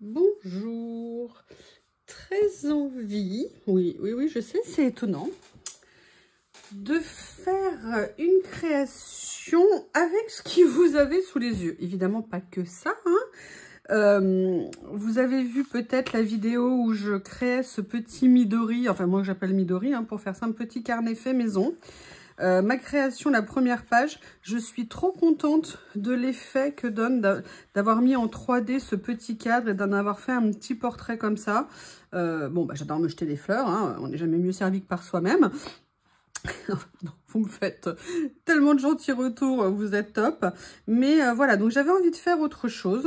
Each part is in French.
Bonjour, très envie, oui, je sais, c'est étonnant, de faire une création avec ce que vous avez sous les yeux. Évidemment, pas que ça, hein. Vous avez vu peut-être la vidéo où je créais ce petit Midori, enfin moi que j'appelle Midori, hein, pour faire ça, un petit carnet fait maison. Ma création, la première page, je suis trop contente de l'effet que donne d'avoir mis en 3D ce petit cadre et d'en avoir fait un petit portrait comme ça. Bon, bah, j'adore me jeter des fleurs, hein, on n'est jamais mieux servi que par soi-même. Vous me faites tellement de gentils retours, vous êtes top. Mais voilà, donc j'avais envie de faire autre chose.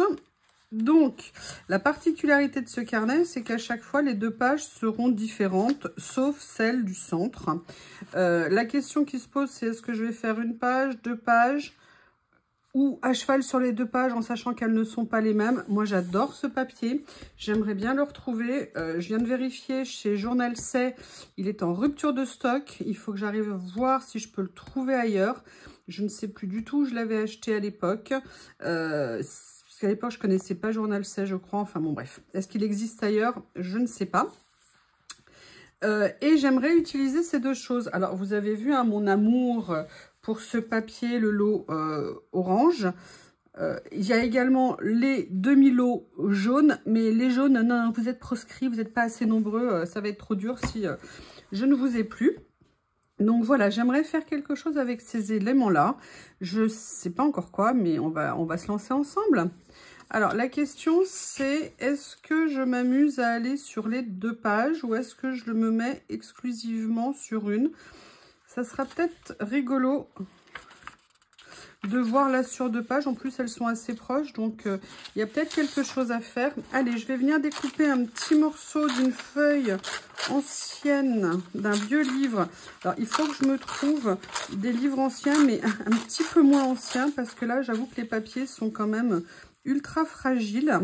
Donc, la particularité de ce carnet, c'est qu'à chaque fois, les deux pages seront différentes, sauf celle du centre. La question qui se pose, c'est est-ce que je vais faire une page, deux pages, ou à cheval sur les deux pages, en sachant qu'elles ne sont pas les mêmes. Moi, j'adore ce papier. J'aimerais bien le retrouver. Je viens de vérifier chez Journal C, il est en rupture de stock. Il faut que j'arrive à voir si je peux le trouver ailleurs. Je ne sais plus du tout où je l'avais acheté à l'époque. Parce qu'à l'époque, je ne connaissais pas Journal C, je crois. Enfin bon, bref. Est-ce qu'il existe ailleurs? Je ne sais pas. Et j'aimerais utiliser ces deux choses. Alors, vous avez vu hein, mon amour pour ce papier, le lot orange. Il y a également les demi-lots jaunes. Mais les jaunes, non, vous êtes proscrits, vous n'êtes pas assez nombreux. Ça va être trop dur si je ne vous ai plus. Donc voilà, j'aimerais faire quelque chose avec ces éléments-là. Je ne sais pas encore quoi, mais on va se lancer ensemble. Alors, la question, c'est est-ce que je m'amuse à aller sur les deux pages ou est-ce que je me mets exclusivement sur une? Ça sera peut-être rigolo de voir là sur deux pages. En plus, elles sont assez proches, donc il y a peut-être quelque chose à faire. Allez, je vais venir découper un petit morceau d'une feuille ancienne, d'un vieux livre. Alors, il faut que je me trouve des livres anciens, mais un petit peu moins anciens, parce que là, j'avoue que les papiers sont quand même ultra fragile.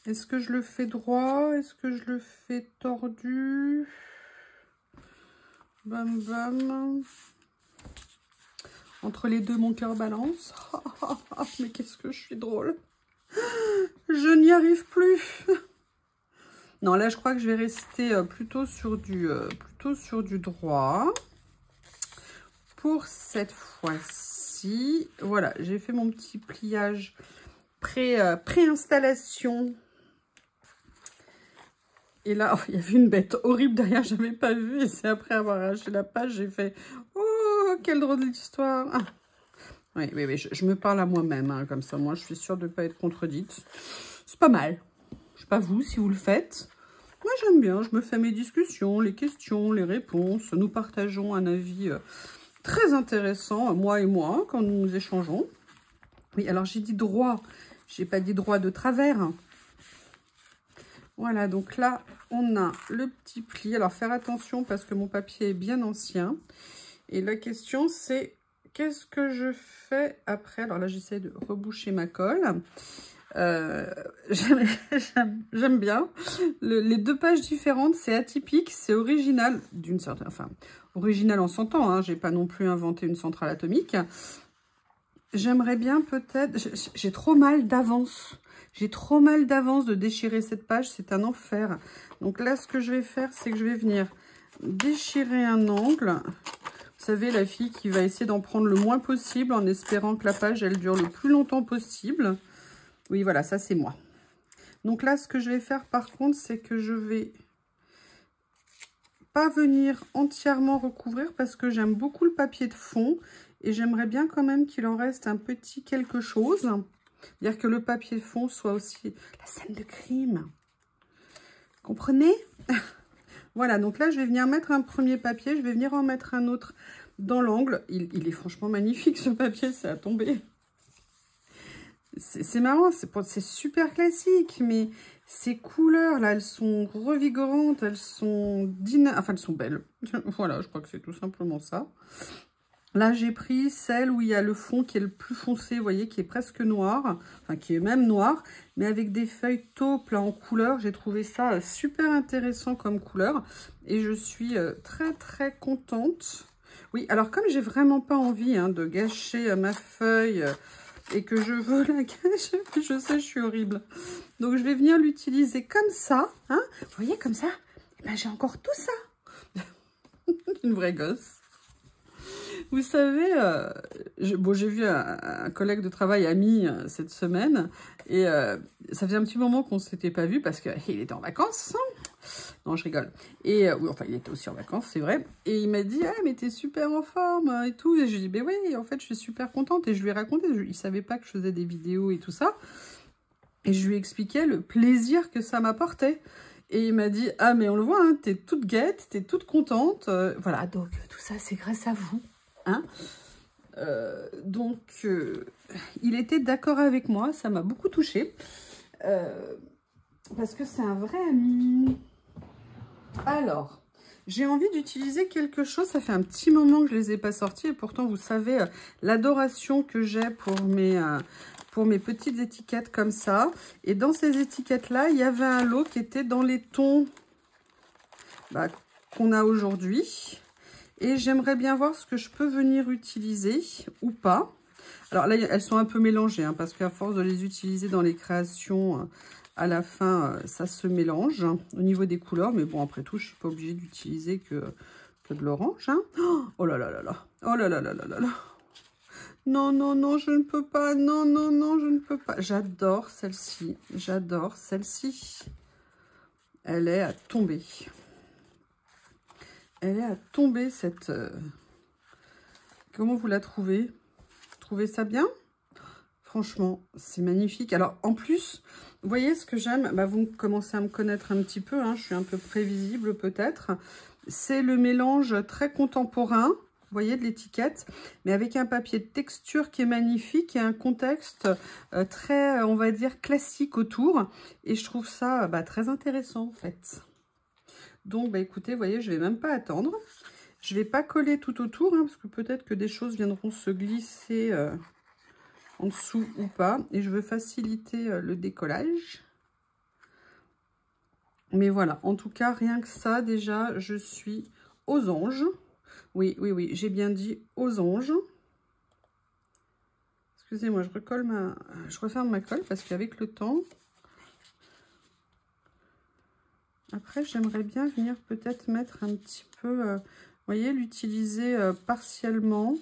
Est-ce que je le fais droit? Est-ce que je le fais tordu? Bam bam. Entre les deux, mon cœur balance. Mais qu'est-ce que je suis drôle. Je n'y arrive plus. Non, là, je crois que je vais rester plutôt sur du droit. Pour cette fois-ci, voilà, j'ai fait mon petit pliage pré-installation. Et là, oh, il y avait une bête horrible derrière, je n'avais pas vu. Et c'est après avoir arraché la page, j'ai fait « Oh, quelle drôle d'histoire ah. !» Oui, je me parle à moi-même, hein, comme ça. Moi, je suis sûre de ne pas être contredite. C'est pas mal. Je sais pas vous, si vous le faites. Moi, j'aime bien. Je me fais mes discussions, les questions, les réponses. Nous partageons un avis très intéressant, moi et moi, quand nous échangeons. Oui, alors j'ai dit droit. J'ai pas dit droit de travers. Voilà, donc là, on a le petit pli. Alors, faire attention parce que mon papier est bien ancien. Et la question, c'est qu'est-ce que je fais après? Alors là, j'essaie de reboucher ma colle. J'aime bien. Les deux pages différentes, c'est atypique, c'est original, d'une certaine... Enfin, original en s'entend, hein, j'ai pas non plus inventé une centrale atomique. J'aimerais bien peut-être... J'ai trop mal d'avance. J'ai trop mal d'avance de déchirer cette page, c'est un enfer. Donc là, ce que je vais faire, c'est que je vais venir déchirer un angle. Vous savez, la fille qui va essayer d'en prendre le moins possible en espérant que la page, elle dure le plus longtemps possible. Oui, voilà, ça, c'est moi. Donc là, ce que je vais faire, par contre, c'est que je vais pas venir entièrement recouvrir parce que j'aime beaucoup le papier de fond et j'aimerais bien quand même qu'il en reste un petit quelque chose. C'est-à-dire que le papier fond soit aussi la scène de crime. Comprenez? Voilà, donc là, je vais venir mettre un premier papier. Je vais venir en mettre un autre dans l'angle. Il est franchement magnifique, ce papier. C'est à tomber. C'est marrant. C'est super classique. Mais ces couleurs, là, elles sont revigorantes. Elles sont enfin, elles sont belles. Voilà, je crois que c'est tout simplement ça. Là, j'ai pris celle où il y a le fond qui est le plus foncé, vous voyez, qui est presque noir, enfin qui est même noir, mais avec des feuilles taupes là en couleur. J'ai trouvé ça super intéressant comme couleur et je suis très contente. Oui, alors comme j'ai vraiment pas envie hein, de gâcher ma feuille et que je veux la cacher, je sais, je suis horrible. Donc, je vais venir l'utiliser comme ça. Hein. Vous voyez, comme ça, eh ben, j'ai encore tout ça. Une vraie gosse. Vous savez, j'ai vu un collègue de travail ami cette semaine et ça faisait un petit moment qu'on ne s'était pas vu parce qu'il était en vacances. Non, je rigole. Et oui, enfin, il était aussi en vacances, c'est vrai. Et il m'a dit, ah, mais t'es super en forme et tout. Et je lui ai dit, ben oui, en fait, je suis super contente. Et je lui ai raconté, il savait pas que je faisais des vidéos et tout ça. Et je lui expliquais le plaisir que ça m'apportait. Et il m'a dit, ah, mais on le voit, hein, t'es toute gaie, t'es toute contente. Voilà, donc tout ça, c'est grâce à vous. Hein, il était d'accord avec moi, ça m'a beaucoup touchée, parce que c'est un vrai ami. Alors, j'ai envie d'utiliser quelque chose, ça fait un petit moment que je ne les ai pas sortis, et pourtant vous savez l'adoration que j'ai pour mes petites étiquettes comme ça. Et dans ces étiquettes-là, il y avait un lot qui était dans les tons qu'on a aujourd'hui. Et j'aimerais bien voir ce que je peux venir utiliser ou pas. Alors là, elles sont un peu mélangées, hein, parce qu'à force de les utiliser dans les créations, à la fin, ça se mélange au niveau des couleurs. Mais bon, après tout, je ne suis pas obligée d'utiliser que de l'orange. Hein. Oh là là là là. Oh là là là là là là. Non, non, non, je ne peux pas. Non, non, non, je ne peux pas. J'adore celle-ci. J'adore celle-ci. Elle est à tomber. Elle est à tomber, cette... Comment vous la trouvez? Vous trouvez ça bien? Franchement, c'est magnifique. Alors, en plus, vous voyez ce que j'aime? Vous commencez à me connaître un petit peu. Hein, je suis un peu prévisible, peut-être. C'est le mélange très contemporain, vous voyez, de l'étiquette, mais avec un papier de texture qui est magnifique et un contexte très, on va dire, classique autour. Et je trouve ça très intéressant, en fait. Donc, écoutez, vous voyez, je ne vais même pas attendre. Je ne vais pas coller tout autour, hein, parce que peut-être que des choses viendront se glisser en dessous ou pas. Et je veux faciliter le décollage. Mais voilà, en tout cas, rien que ça, déjà, je suis aux anges. Oui, oui, oui, j'ai bien dit aux anges. Excusez-moi, je referme ma colle parce qu'avec le temps... Après, j'aimerais bien venir peut-être mettre un petit peu, vous voyez, l'utiliser partiellement.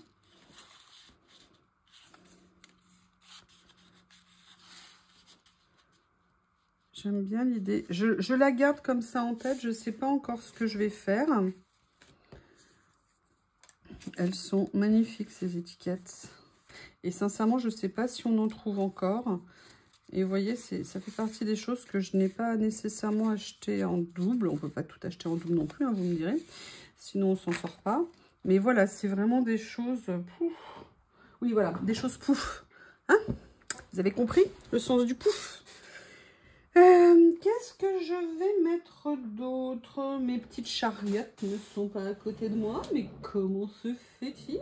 J'aime bien l'idée. Je la garde comme ça en tête. Je ne sais pas encore ce que je vais faire. Elles sont magnifiques, ces étiquettes. Et sincèrement, je ne sais pas si on en trouve encore. Et vous voyez, ça fait partie des choses que je n'ai pas nécessairement acheté en double. On ne peut pas tout acheter en double non plus, hein, vous me direz. Sinon, on ne s'en sort pas. Mais voilà, c'est vraiment des choses... Pouf. Oui, voilà, des choses pouf. Hein? Vous avez compris le sens du pouf? Qu'est-ce que je vais mettre d'autre? Mes petites chariotes ne sont pas à côté de moi. Mais comment se fait-il?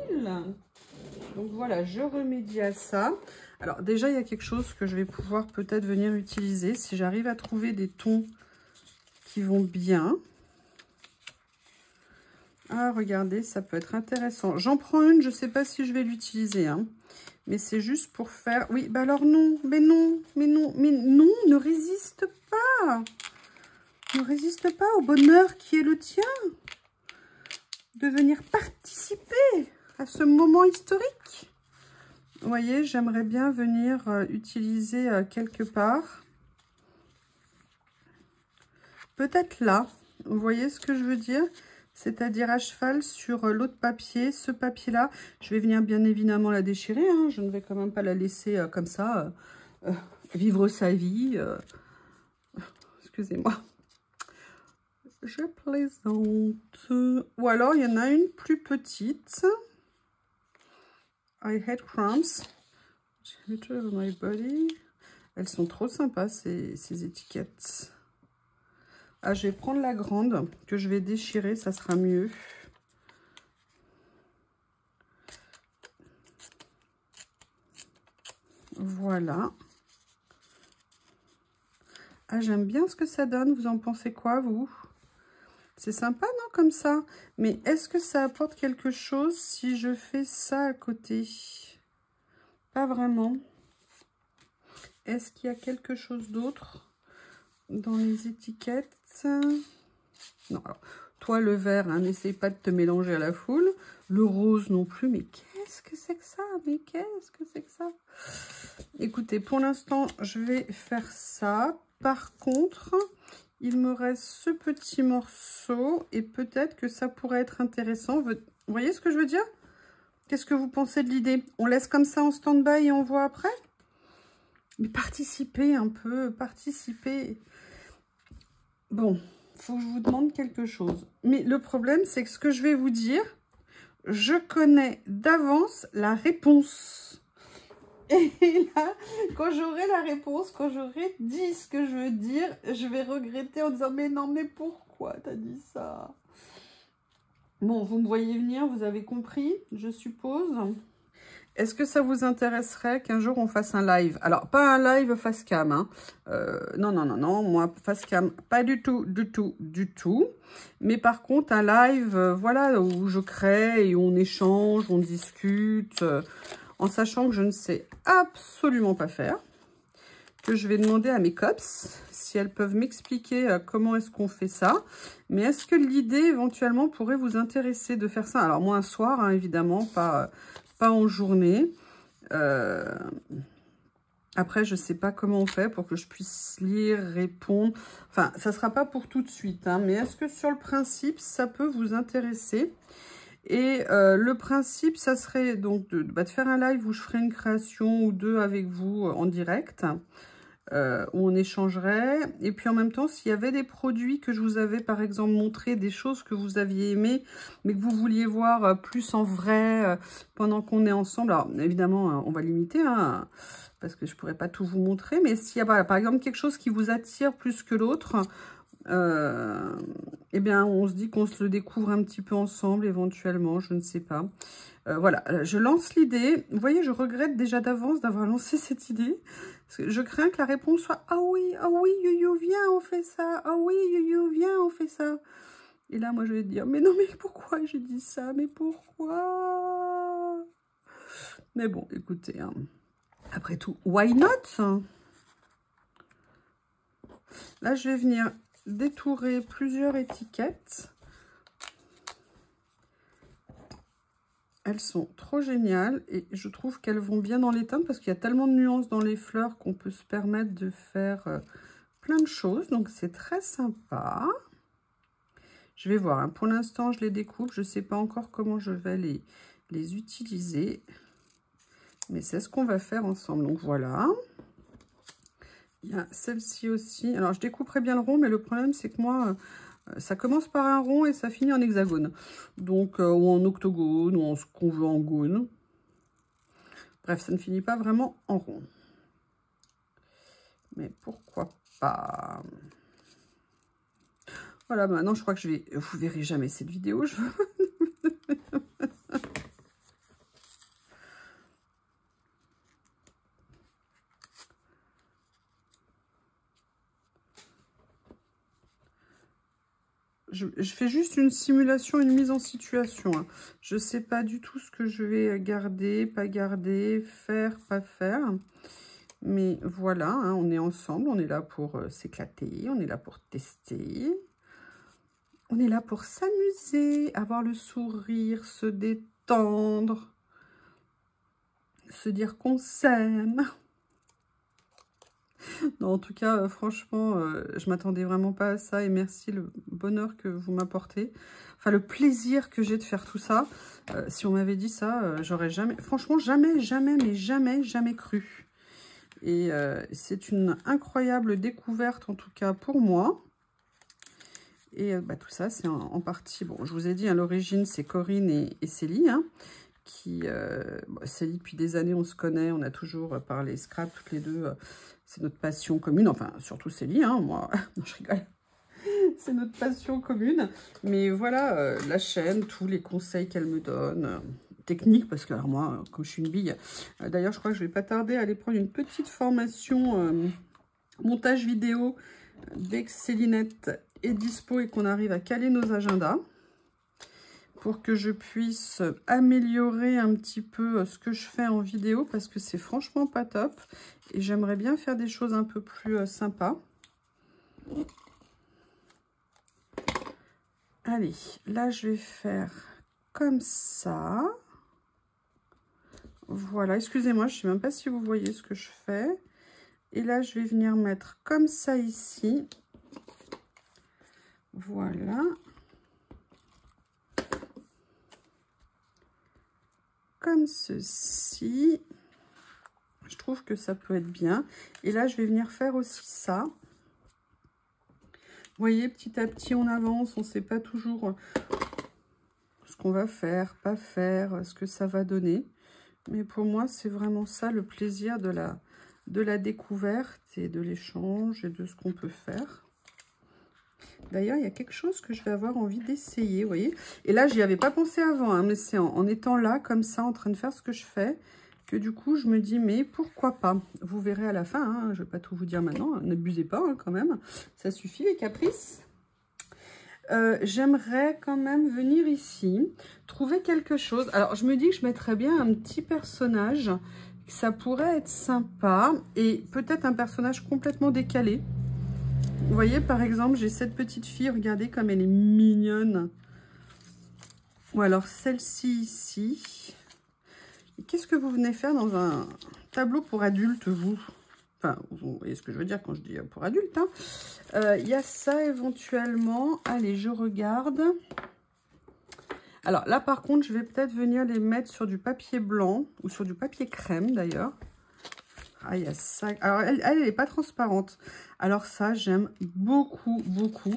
Donc voilà, je remédie à ça. Alors déjà, il y a quelque chose que je vais pouvoir peut-être venir utiliser. Si j'arrive à trouver des tons qui vont bien. Ah, regardez, ça peut être intéressant. J'en prends une, je ne sais pas si je vais l'utiliser. Hein. Mais c'est juste pour faire... Oui, alors non, mais non, mais non, mais non, ne résiste pas. Ne résiste pas au bonheur qui est le tien. De venir participer à ce moment historique. Vous voyez, j'aimerais bien venir utiliser quelque part. Peut-être là. Vous voyez ce que je veux dire? C'est-à-dire à cheval sur l'autre papier, ce papier-là. Je vais venir bien évidemment la déchirer. Hein. Je ne vais quand même pas la laisser comme ça, vivre sa vie. Excusez-moi. Je plaisante. Ou alors, il y en a une plus petite. I hate crumbs. My body. Elles sont trop sympas, ces étiquettes. Ah, je vais prendre la grande que je vais déchirer, ça sera mieux. Voilà. Ah, j'aime bien ce que ça donne. Vous en pensez quoi, vous? C'est sympa, non, comme ça? Mais est-ce que ça apporte quelque chose si je fais ça à côté? Pas vraiment. Est-ce qu'il y a quelque chose d'autre dans les étiquettes? Non, alors, toi, le vert, hein, n'essaye pas de te mélanger à la foule. Le rose non plus, mais qu'est-ce que c'est que ça? Mais qu'est-ce que c'est que ça? Écoutez, pour l'instant, je vais faire ça. Par contre, il me reste ce petit morceau et peut-être que ça pourrait être intéressant. Vous voyez ce que je veux dire? Qu'est-ce que vous pensez de l'idée? On laisse comme ça en stand-by et on voit après? Mais participez un peu, participez. Bon, il faut que je vous demande quelque chose. Mais le problème, c'est que ce que je vais vous dire, je connais d'avance la réponse. Et là, quand j'aurai la réponse, quand j'aurai dit ce que je veux dire, je vais regretter en disant « Mais non, mais pourquoi t'as dit ça ?» Bon, vous me voyez venir, vous avez compris, je suppose. Est-ce que ça vous intéresserait qu'un jour on fasse un live? Alors, pas un live face cam, hein. Non, non, non, non, moi, face cam, pas du tout, du tout, du tout. Mais par contre, un live, voilà, où je crée et on échange, on discute, en sachant que je ne sais absolument pas faire, que je vais demander à mes cops si elles peuvent m'expliquer comment est-ce qu'on fait ça. Mais est-ce que l'idée, éventuellement, pourrait vous intéresser de faire ça? Alors, moi, un soir, hein, évidemment, pas en journée. Après, je ne sais pas comment on fait pour que je puisse lire, répondre. Enfin, ça ne sera pas pour tout de suite, hein, mais est-ce que sur le principe, ça peut vous intéresser? Et le principe, ça serait donc de faire un live où je ferai une création ou deux avec vous en direct, où on échangerait. Et puis en même temps, s'il y avait des produits que je vous avais par exemple montré, des choses que vous aviez aimées, mais que vous vouliez voir plus en vrai pendant qu'on est ensemble. Alors évidemment, on va limiter, hein, parce que je pourrais pas tout vous montrer. Mais s'il y a par exemple quelque chose qui vous attire plus que l'autre, eh bien, on se dit qu'on se le découvre un petit peu ensemble, éventuellement, je ne sais pas. Voilà, je lance l'idée. Vous voyez, je regrette déjà d'avance d'avoir lancé cette idée. Parce que je crains que la réponse soit « Ah oui, Yoyo, viens, on fait ça. Ah oui, Yoyo, viens, on fait ça. » Et là, moi, je vais dire « Mais non, mais pourquoi j'ai dit ça? Mais pourquoi ?» Mais bon, écoutez, hein. Après tout, why not? Là, je vais venir détourer plusieurs étiquettes. Elles sont trop géniales et je trouve qu'elles vont bien dans les teintes parce qu'il y a tellement de nuances dans les fleurs qu'on peut se permettre de faire plein de choses. Donc, c'est très sympa. Je vais voir. Hein. Pour l'instant, je les découpe. Je ne sais pas encore comment je vais les utiliser. Mais c'est ce qu'on va faire ensemble. Donc, voilà. Il y a celle-ci aussi. Alors, je découperai bien le rond, mais le problème, c'est que moi, ça commence par un rond et ça finit en hexagone. Donc, ou en octogone, ou en ce qu'on veut en gone. Bref, ça ne finit pas vraiment en rond. Mais pourquoi pas? Voilà, maintenant, je crois que je vais... Vous verrez jamais cette vidéo. Je fais juste une simulation, une mise en situation. Hein. Je ne sais pas du tout ce que je vais garder, pas garder, faire, pas faire. Mais voilà, hein, on est ensemble, on est là pour s'éclater, on est là pour tester. On est là pour s'amuser, avoir le sourire, se détendre, se dire qu'on s'aime. Non, en tout cas, franchement, je m'attendais vraiment pas à ça. Et merci le bonheur que vous m'apportez. Enfin, le plaisir que j'ai de faire tout ça. Si on m'avait dit ça, j'aurais jamais... Franchement, jamais, jamais, mais jamais, jamais cru. Et c'est une incroyable découverte, en tout cas pour moi. Et tout ça, c'est en partie... Bon, je vous ai dit, à l'origine, c'est Corinne et Célie, hein, qui... Célie, depuis des années, on se connaît. On a toujours parlé scrap, toutes les deux... C'est notre passion commune, enfin, surtout Célie, hein, moi, non, je rigole. C'est notre passion commune. Mais voilà, la chaîne, tous les conseils qu'elle me donne, techniques, parce que alors moi, comme je suis une bille, d'ailleurs, je crois que je vais pas tarder à aller prendre une petite formation montage vidéo dès que Célinette est dispo et qu'on arrive à caler nos agendas. pour que je puisse améliorer un petit peu ce que je fais en vidéo parce que c'est franchement pas top et j'aimerais bien faire des choses un peu plus sympas. Allez, là je vais faire comme ça. Voilà, excusez-moi, je ne sais même pas si vous voyez ce que je fais. Et là, je vais venir mettre comme ça ici. Voilà. Comme ceci. Je trouve que ça peut être bien. Et là, je vais venir faire aussi ça. Vous voyez, petit à petit, on avance. On ne sait pas toujours ce qu'on va faire, pas faire, ce que ça va donner. Mais pour moi, c'est vraiment ça le plaisir de la découverte et de l'échange et de ce qu'on peut faire. D'ailleurs, il y a quelque chose que je vais avoir envie d'essayer, vous voyez. Et là, j'y avais pas pensé avant, hein, mais c'est en étant là, comme ça, en train de faire ce que je fais, que du coup, je me dis, mais pourquoi pas? Vous verrez à la fin, hein, je vais pas tout vous dire maintenant, n'abusez pas hein, quand même. Ça suffit, les caprices. J'aimerais quand même venir ici, trouver quelque chose. Alors, je me dis que je mettrais bien un petit personnage. Ça pourrait être sympa. Et peut-être un personnage complètement décalé. Vous voyez, par exemple, j'ai cette petite fille. Regardez comme elle est mignonne. Ou alors celle-ci ici. Qu'est-ce que vous venez faire dans un tableau pour adultes, vous? Enfin, vous voyez ce que je veux dire quand je dis pour adultes. Hein. Y a ça éventuellement. Allez, je regarde. Alors là, par contre, je vais peut-être venir les mettre sur du papier blanc ou sur du papier crème d'ailleurs. Ah, il y a ça. Alors, elle n'est pas transparente. Alors ça, j'aime beaucoup, beaucoup.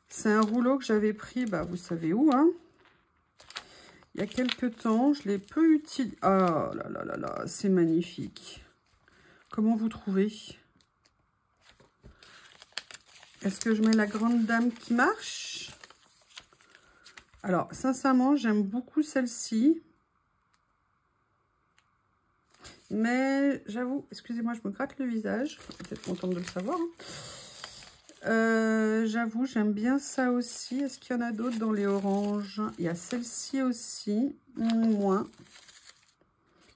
C'est un rouleau que j'avais pris, bah, vous savez où, hein. Il y a quelques temps, je l'ai peu utilisé. Oh là là là là, c'est magnifique. Comment vous trouvez? Est-ce que je mets la grande dame qui marche? Alors, sincèrement, j'aime beaucoup celle-ci. Mais j'avoue, excusez-moi, je me gratte le visage. Peut-être contente de le savoir. Hein. J'avoue, j'aime bien ça aussi. Est-ce qu'il y en a d'autres dans les oranges? Il y a celle-ci aussi. Moins.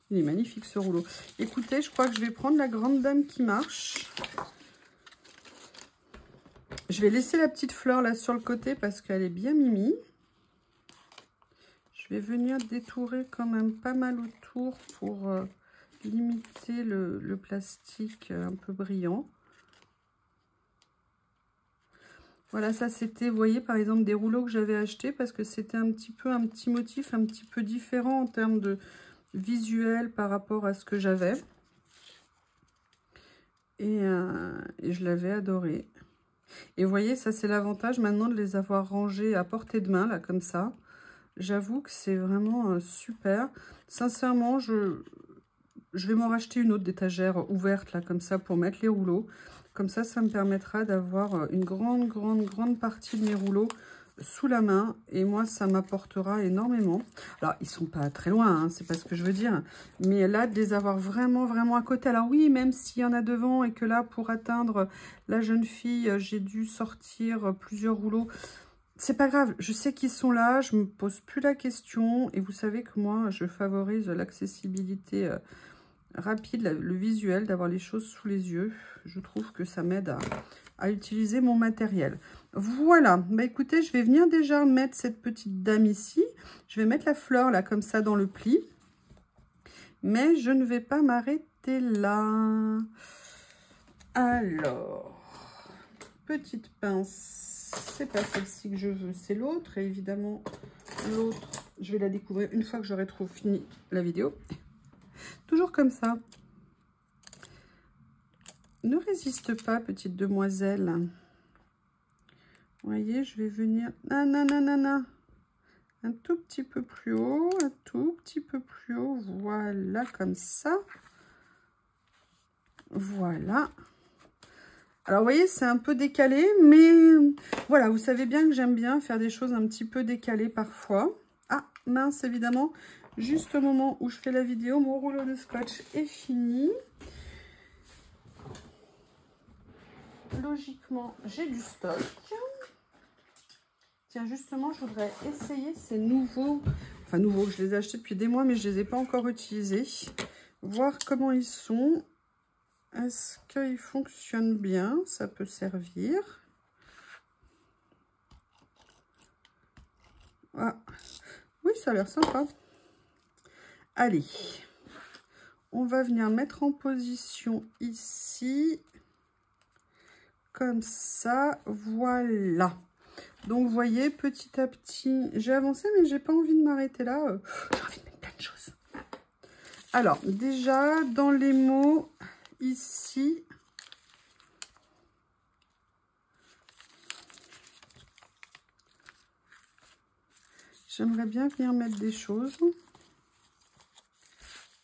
Il est magnifique ce rouleau. Écoutez, je crois que je vais prendre la grande dame qui marche. Je vais laisser la petite fleur là sur le côté parce qu'elle est bien mimi. Je vais venir détourer quand même pas mal autour pour limiter le plastique un peu brillant. Voilà, ça c'était, vous voyez, par exemple, des rouleaux que j'avais achetés parce que c'était un petit motif un petit peu différent en termes de visuel par rapport à ce que j'avais. Et je l'avais adoré. Et vous voyez, ça c'est l'avantage maintenant de les avoir rangés à portée de main, là, comme ça. J'avoue que c'est vraiment super. Sincèrement, je vais m'en racheter une autre d'étagère ouverte, là, comme ça, pour mettre les rouleaux. Comme ça, ça me permettra d'avoir une grande partie de mes rouleaux sous la main. Et moi, ça m'apportera énormément. Alors, ils sont pas très loin, hein, c'est pas ce que je veux dire. Mais là, de les avoir vraiment à côté. Alors oui, même s'il y en a devant et que là, pour atteindre la jeune fille, j'ai dû sortir plusieurs rouleaux. C'est pas grave, je sais qu'ils sont là, je me pose plus la question. Et vous savez que moi, je favorise l'accessibilité rapide, le visuel, d'avoir les choses sous les yeux. Je trouve que ça m'aide à utiliser mon matériel. Voilà, bah écoutez, je vais venir déjà mettre cette petite dame ici. Je vais mettre la fleur là, comme ça, dans le pli. Mais je ne vais pas m'arrêter là. Alors, petite pince. C'est pas celle-ci que je veux, c'est l'autre. Et évidemment, l'autre, je vais la découvrir une fois que j'aurai trop fini la vidéo. Toujours comme ça. Ne résiste pas, petite demoiselle. Vous voyez, je vais venir... Un tout petit peu plus haut, un tout petit peu plus haut. Voilà, comme ça. Voilà. Alors, vous voyez, c'est un peu décalé, mais voilà, vous savez bien que j'aime bien faire des choses un petit peu décalées parfois. Ah, mince, évidemment, juste au moment où je fais la vidéo, mon rouleau de scotch est fini. Logiquement, j'ai du stock. Tiens, justement, je voudrais essayer ces nouveaux... Enfin, nouveaux, je les ai achetés depuis des mois, mais je ne les ai pas encore utilisés. Voir comment ils sont. Est-ce qu'ils fonctionnent bien? Ça peut servir. Ah. Oui, ça a l'air sympa. Allez. On va venir mettre en position ici. Comme ça. Voilà. Donc, vous voyez, petit à petit, j'ai avancé, mais j'ai pas envie de m'arrêter là. J'ai envie de mettre plein de choses. Alors, déjà, dans les mots, ici, j'aimerais bien venir mettre des choses.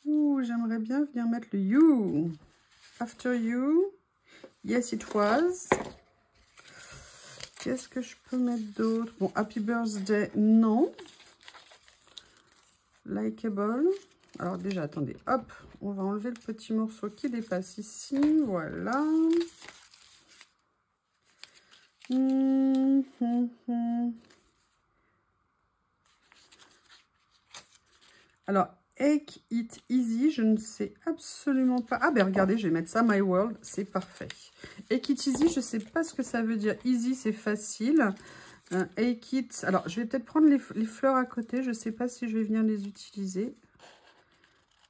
Ouh, j'aimerais bien venir mettre le you. After you. Yes, it was. Qu'est-ce que je peux mettre d'autre? Bon, happy birthday, non. Likeable. Alors déjà, attendez, hop, on va enlever le petit morceau qui dépasse ici. Voilà. Alors, Make It Easy, je ne sais absolument pas. Ah ben regardez, je vais mettre ça, My World, c'est parfait. Make It Easy, je ne sais pas ce que ça veut dire. Easy, c'est facile. Make It... Alors, je vais peut-être prendre les fleurs à côté. Je ne sais pas si je vais venir les utiliser.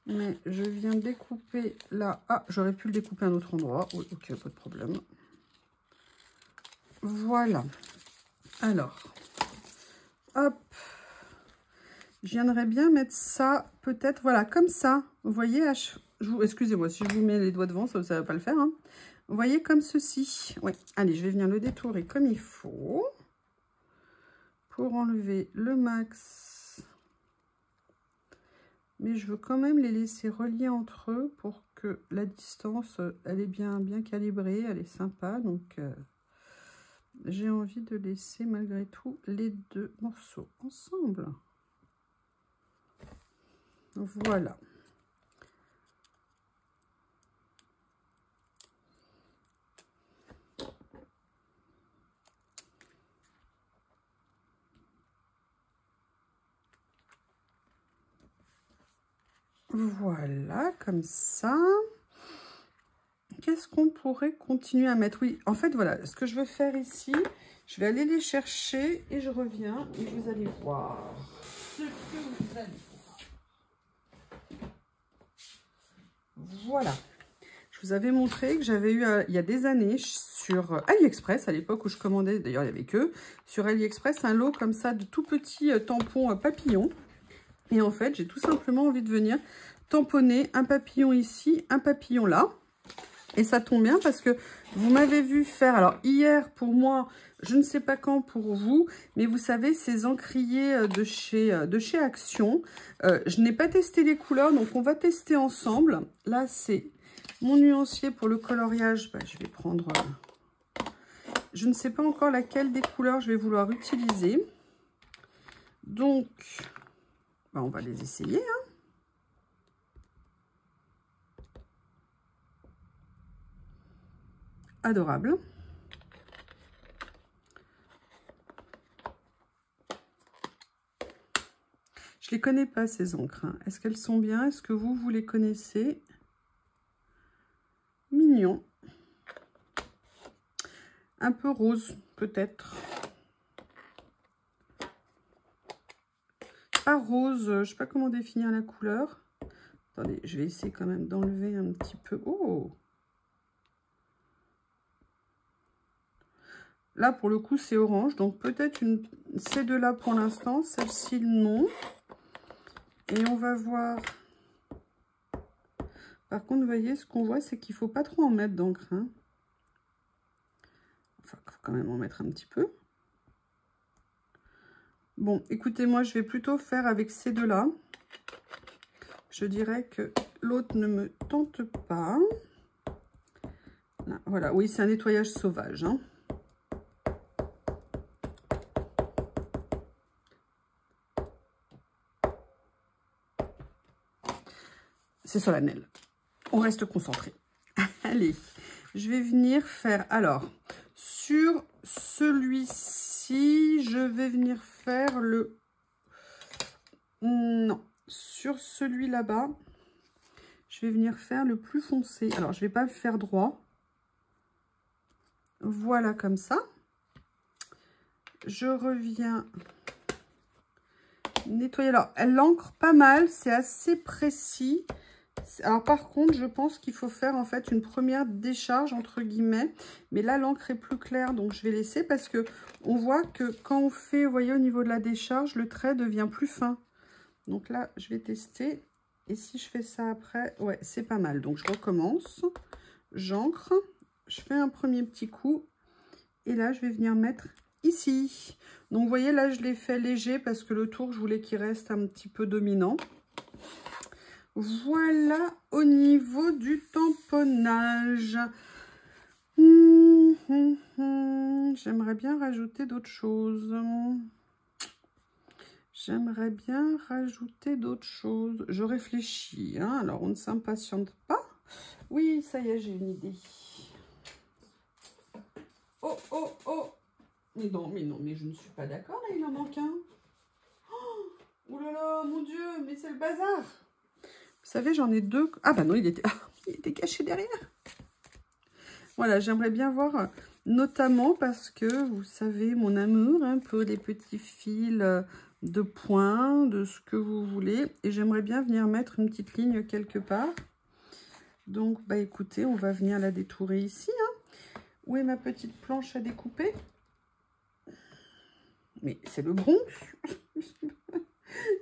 Mais je viens découper là. Ah, j'aurais pu le découper à un autre endroit. Oui, ok, pas de problème. Voilà. Alors, hop. J'aimerais bien mettre ça, peut-être, voilà, comme ça. Vous voyez, excusez-moi, si je vous mets les doigts devant, ça ne va pas le faire. Hein. Vous voyez, comme ceci. Oui, allez, je vais venir le détourer comme il faut. Pour enlever le max. Mais je veux quand même les laisser reliés entre eux pour que la distance, elle est bien calibrée, elle est sympa. Donc, j'ai envie de laisser malgré tout les deux morceaux ensemble. Voilà. Voilà, comme ça. Qu'est-ce qu'on pourrait continuer à mettre? Oui, en fait, voilà, ce que je veux faire ici, je vais aller les chercher et je reviens et vous allez voir ce que vous allez voir. Voilà. Je vous avais montré que j'avais eu, il y a des années, sur AliExpress, à l'époque où je commandais, d'ailleurs, il n'y avait que, sur AliExpress, un lot comme ça de tout petits tampons papillons. Et en fait, j'ai tout simplement envie de venir tamponner un papillon ici, un papillon là. Et ça tombe bien parce que vous m'avez vu faire, alors hier pour moi, je ne sais pas quand pour vous, mais vous savez, ces encriers de chez Action. Je n'ai pas testé les couleurs, donc on va tester ensemble. Là, c'est mon nuancier pour le coloriage. Bah, je vais prendre... je ne sais pas encore laquelle des couleurs je vais vouloir utiliser. Donc, bah, on va les essayer, hein. Adorable. Je les connais pas, ces encres. Hein. Est-ce qu'elles sont bien? Est-ce que vous les connaissez? Mignon. Un peu rose, peut-être. Pas rose, je ne sais pas comment définir la couleur. Attendez, je vais essayer quand même d'enlever un petit peu. Oh! Là, pour le coup, c'est orange. Donc, peut-être ces deux-là pour l'instant. Celle-ci, non. Et on va voir. Par contre, vous voyez, ce qu'on voit, c'est qu'il ne faut pas trop en mettre d'encre. Hein. Enfin, il faut quand même en mettre un petit peu. Bon, écoutez, moi, je vais plutôt faire avec ces deux-là. Je dirais que l'autre ne me tente pas. Là, voilà, oui, c'est un nettoyage sauvage. Hein. C'est solennel. On reste concentré. Allez, je vais venir faire... Alors, sur celui-ci, je vais venir faire le... Non, sur celui là-bas, je vais venir faire le plus foncé. Alors, je ne vais pas le faire droit. Voilà, comme ça. Je reviens nettoyer. Alors, elle ancre pas mal, c'est assez précis. Alors, par contre, je pense qu'il faut faire en fait une première décharge, entre guillemets. Mais là, l'encre est plus claire, donc je vais laisser parce que on voit que quand on fait, vous voyez, au niveau de la décharge, le trait devient plus fin. Donc là, je vais tester. Et si je fais ça après, ouais, c'est pas mal. Donc, je recommence. J'ancre. Je fais un premier petit coup. Et là, je vais venir mettre ici. Donc, vous voyez, là, je l'ai fait léger parce que le tour, je voulais qu'il reste un petit peu dominant. Voilà au niveau du tamponnage. J'aimerais bien rajouter d'autres choses. J'aimerais bien rajouter d'autres choses. Je réfléchis, hein. Alors, on ne s'impatiente pas. Oui, ça y est, j'ai une idée. Oh, oh, oh. Mais non, mais je ne suis pas d'accord, là, il en manque un. Oh là là, mon Dieu, mais c'est le bazar. Vous savez, j'en ai deux. Ah bah non, il était caché derrière. Voilà, j'aimerais bien voir, notamment parce que, vous savez, mon amour, un peu des petits fils de points, de ce que vous voulez. Et j'aimerais bien venir mettre une petite ligne quelque part. Donc, bah écoutez, on va venir la détourer ici. Hein. Où est ma petite planche à découper? Mais c'est le Bronx.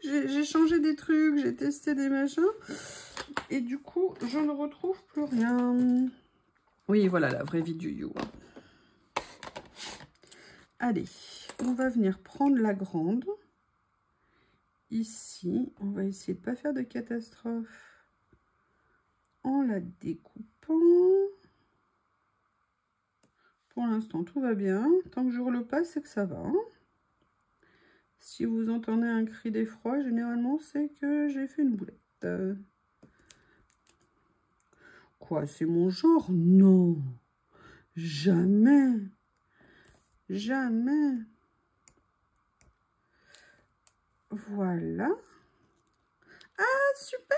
J'ai changé des trucs, j'ai testé des machins. Et du coup, je ne retrouve plus rien. Oui, voilà, la vraie vie du You. Allez, on va venir prendre la grande. Ici, on va essayer de ne pas faire de catastrophe en la découpant. Pour l'instant, tout va bien. Tant que je le passe, c'est que ça va. Hein. Si vous entendez un cri d'effroi, généralement, c'est que j'ai fait une boulette. Quoi, c'est mon genre? Non. Jamais. Jamais. Voilà. Ah, super.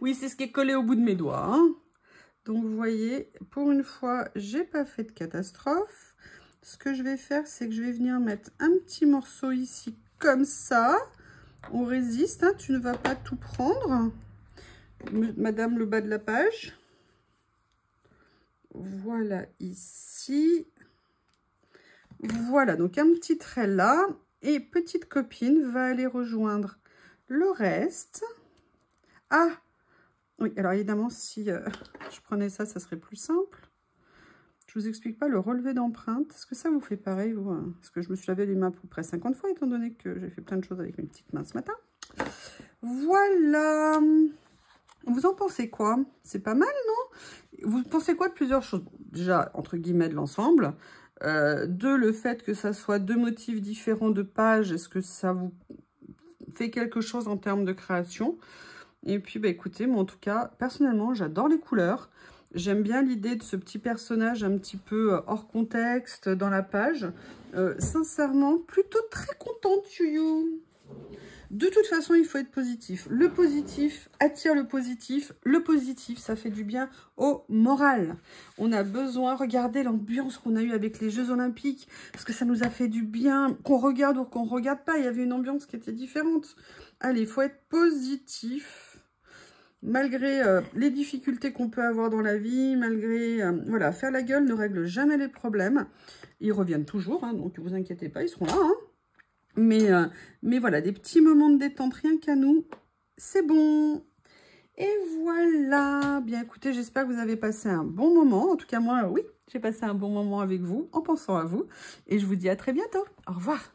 Oui, c'est ce qui est collé au bout de mes doigts. Hein. Donc, vous voyez, pour une fois, j'ai pas fait de catastrophe. Ce que je vais faire, c'est que je vais venir mettre un petit morceau ici, comme ça. On résiste, hein, tu ne vas pas tout prendre. Madame, le bas de la page. Voilà, ici. Voilà, donc un petit trait là. Et petite copine va aller rejoindre le reste. Ah, oui, alors évidemment, si je prenais ça, ça serait plus simple. Je vous explique pas le relevé d'empreinte. Est-ce que ça vous fait pareil, vous, hein? Parce que je me suis lavé les mains à peu près 50 fois, étant donné que j'ai fait plein de choses avec mes petites mains ce matin. Voilà. Vous en pensez quoi? C'est pas mal, non? Vous pensez quoi de plusieurs choses? Déjà, entre guillemets, de l'ensemble. De le fait que ça soit deux motifs différents de pages. Est-ce que ça vous fait quelque chose en termes de création? Et puis, bah, écoutez, moi, en tout cas, personnellement, j'adore les couleurs. J'aime bien l'idée de ce petit personnage un petit peu hors contexte dans la page. Sincèrement, plutôt très contente, You. De toute façon, il faut être positif. Le positif attire le positif. Le positif, ça fait du bien au moral. On a besoin, regardez l'ambiance qu'on a eue avec les Jeux Olympiques, parce que ça nous a fait du bien, qu'on regarde ou qu'on ne regarde pas. Il y avait une ambiance qui était différente. Allez, il faut être positif. Malgré les difficultés qu'on peut avoir dans la vie, malgré... voilà, faire la gueule ne règle jamais les problèmes. Ils reviennent toujours, hein, donc ne vous inquiétez pas, ils seront là, hein. Mais voilà, des petits moments de détente, rien qu'à nous, c'est bon. Et voilà, bien écoutez, j'espère que vous avez passé un bon moment. En tout cas, moi, oui, j'ai passé un bon moment avec vous, en pensant à vous. Et je vous dis à très bientôt. Au revoir.